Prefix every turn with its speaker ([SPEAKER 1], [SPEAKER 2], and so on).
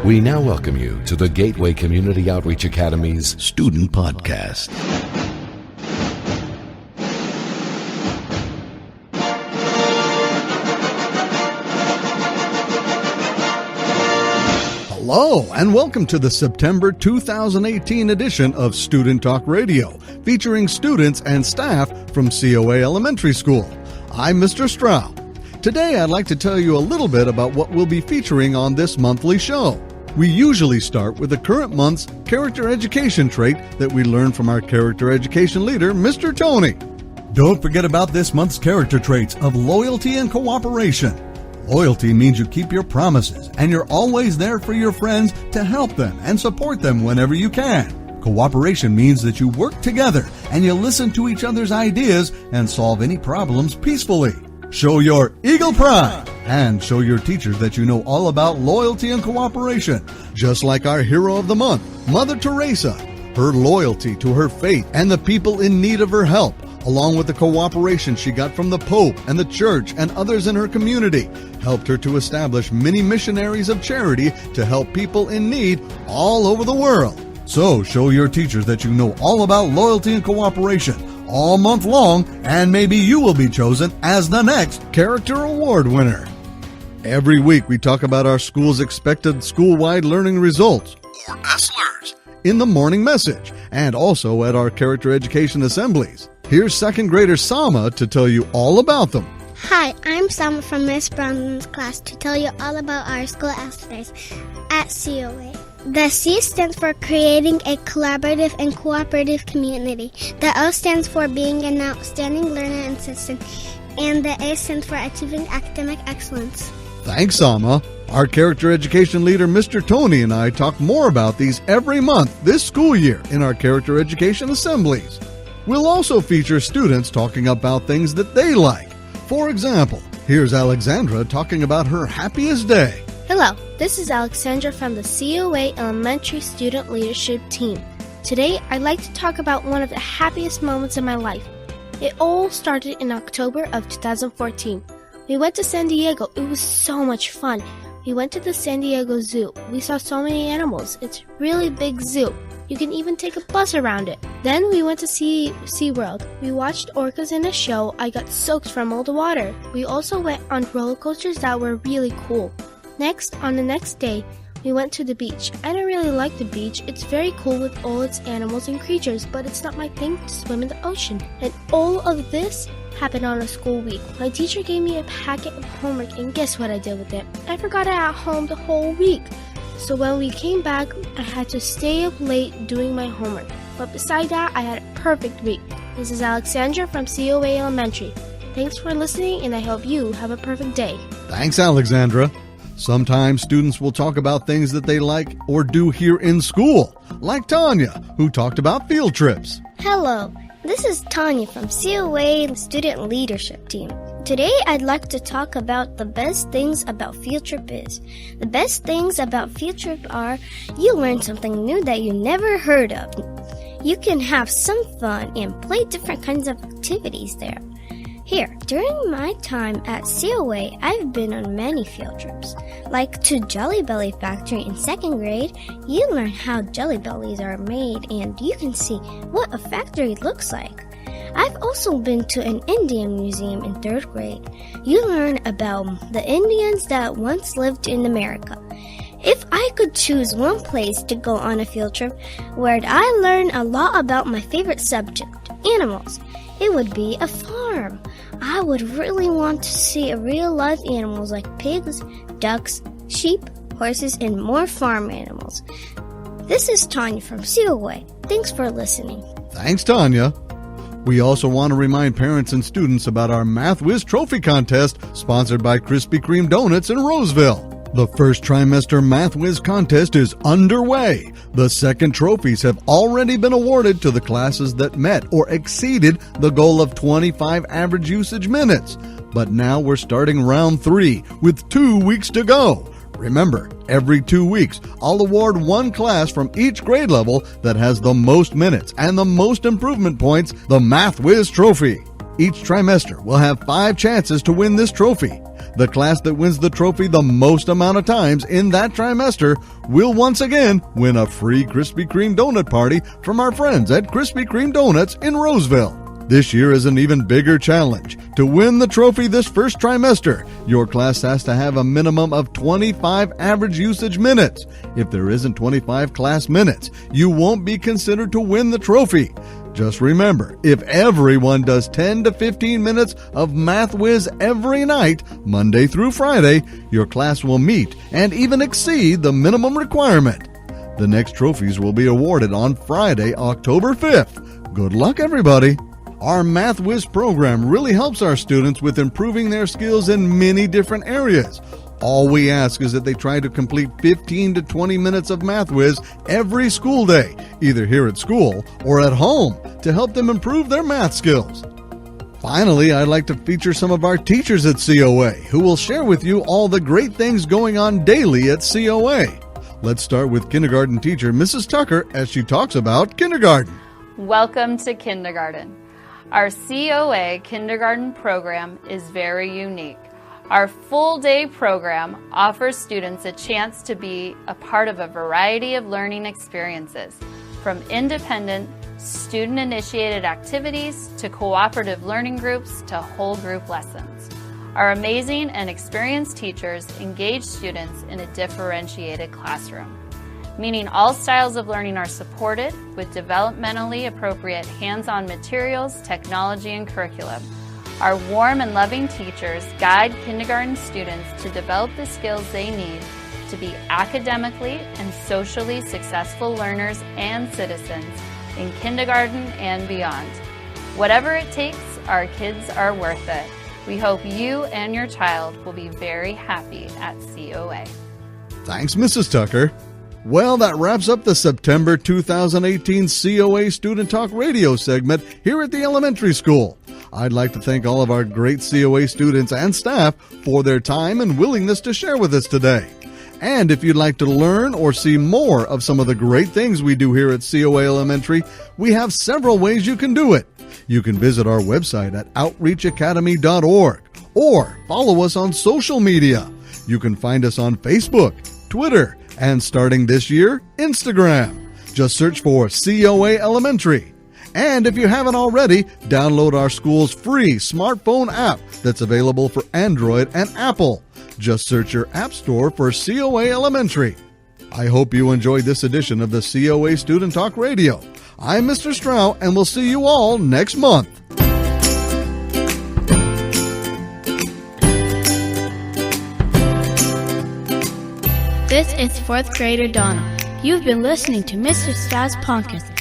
[SPEAKER 1] We now welcome you to the Gateway Community Outreach Academy's Student Podcast.
[SPEAKER 2] Hello, and welcome to the September 2018 edition of Student Talk Radio, featuring students and staff from COA Elementary School. I'm Mr. Stroud. Today, I'd like to tell you a little bit about what we'll be featuring on this monthly show. We usually start with the current month's character education trait that we learned from our character education leader, Mr. Tony. Don't forget about this month's character traits of loyalty and cooperation. Loyalty means you keep your promises and you're always there for your friends to help them and support them whenever you can. Cooperation means that you work together and you listen to each other's ideas and solve any problems peacefully. Show your eagle pride and show your teachers that you know all about loyalty and cooperation. Just like our hero of the month, Mother Teresa. Her loyalty to her faith and the people in need of her help, along with the cooperation she got from the Pope and the Church and others in her community, helped her to establish many missionaries of charity to help people in need all over the world. So show your teachers that you know all about loyalty and cooperation all month long, and maybe you will be chosen as the next Character Award winner. Every week we talk about our school's expected school-wide learning results, or SLERs, in the morning message, and also at our character education assemblies. Here's second grader Sama to tell you all about them.
[SPEAKER 3] Hi, I'm Sama from Miss Brown's class to tell you all about our school SLERs at COA. The C stands for creating a collaborative and cooperative community. The O stands for being an outstanding learner and citizen. And the A stands for achieving academic excellence.
[SPEAKER 2] Thanks, Sama. Our character education leader, Mr. Tony, and I talk more about these every month this school year in our character education assemblies. We'll also feature students talking about things that they like. For example, here's Alexandra talking about her happiest day.
[SPEAKER 4] Hello, this is Alexandra from the COA Elementary Student Leadership Team. Today, I'd like to talk about one of the happiest moments in my life. It all started in October of 2014. We went to San Diego. It was so much fun. We went to the San Diego Zoo. We saw so many animals. It's a really big zoo. You can even take a bus around it. Then we went to SeaWorld. We watched orcas in a show. I got soaked from all the water. We also went on roller coasters that were really cool. Next, on the next day, we went to the beach. I don't really like the beach. It's very cool with all its animals and creatures, but it's not my thing to swim in the ocean. And all of this happened on a school week. My teacher gave me a packet of homework, and guess what I did with it? I forgot it at home the whole week. So when we came back, I had to stay up late doing my homework. But beside that, I had a perfect week. This is Alexandra from COA Elementary. Thanks for listening, and I hope you have a perfect day.
[SPEAKER 2] Thanks, Alexandra. Sometimes students will talk about things that they like or do here in school, like Tanya, who talked about field trips.
[SPEAKER 3] Hello, this is Tanya from COA Student Leadership Team. Today, I'd like to talk about the best things about field trip is. The best things about field trip are you learn something new that you never heard of. You can have some fun and play different kinds of activities there. Here, during my time at COA, I've been on many field trips. Like to Jelly Belly Factory in second grade, you learn how Jelly Bellies are made and you can see what a factory looks like. I've also been to an Indian museum in third grade. You learn about the Indians that once lived in America. If I could choose one place to go on a field trip where I learn a lot about my favorite subject, animals, it would be a farm. I would really want to see real live animals like pigs, ducks, sheep, horses, and more farm animals. This is Tanya from COA. Thanks for listening.
[SPEAKER 2] Thanks, Tanya. We also want to remind parents and students about our Math Whiz Trophy Contest sponsored by Krispy Kreme Donuts in Roseville. The first trimester Math Whiz contest is underway. The second trophies have already been awarded to the classes that met or exceeded the goal of 25 average usage minutes. But now we're starting round 3 with 2 weeks to go. Remember, every 2 weeks, I'll award one class from each grade level that has the most minutes and the most improvement points, the Math Whiz Trophy. Each trimester will have 5 chances to win this trophy. The class that wins the trophy the most amount of times in that trimester will once again win a free Krispy Kreme donut party from our friends at Krispy Kreme Donuts in Roseville. This year is an even bigger challenge. To win the trophy this first trimester, your class has to have a minimum of 25 average usage minutes. If there isn't 25 class minutes, you won't be considered to win the trophy. Just remember, if everyone does 10 to 15 minutes of Math Whiz every night, Monday through Friday, your class will meet and even exceed the minimum requirement. The next trophies will be awarded on Friday, October 5th. Good luck, everybody! Our Math Whiz program really helps our students with improving their skills in many different areas. All we ask is that they try to complete 15 to 20 minutes of Math Whiz every school day, either here at school or at home, to help them improve their math skills. Finally, I'd like to feature some of our teachers at COA, who will share with you all the great things going on daily at COA. Let's start with kindergarten teacher Mrs. Tucker as she talks about kindergarten.
[SPEAKER 5] Welcome to kindergarten. Our COA kindergarten program is very unique. Our full-day program offers students a chance to be a part of a variety of learning experiences, from independent, student-initiated activities to cooperative learning groups to whole group lessons. Our amazing and experienced teachers engage students in a differentiated classroom, meaning all styles of learning are supported with developmentally appropriate hands-on materials, technology, and curriculum. Our warm and loving teachers guide kindergarten students to develop the skills they need to be academically and socially successful learners and citizens in kindergarten and beyond. Whatever it takes, our kids are worth it. We hope you and your child will be very happy at COA.
[SPEAKER 2] Thanks, Mrs. Tucker. Well, that wraps up the September 2018 COA Student Talk Radio segment here at the elementary school. I'd like to thank all of our great COA students and staff for their time and willingness to share with us today. And if you'd like to learn or see more of some of the great things we do here at COA Elementary, we have several ways you can do it. You can visit our website at outreachacademy.org or follow us on social media. You can find us on Facebook, Twitter, and starting this year, Instagram. Just search for COA Elementary. And if you haven't already, download our school's free smartphone app that's available for Android and Apple. Just search your app store for COA Elementary. I hope you enjoyed this edition of the COA Student Talk Radio. I'm Mr. Strauch, and we'll see you all next month.
[SPEAKER 4] This is 4th grader Donna. You've been listening to Mr. Strauch's podcast.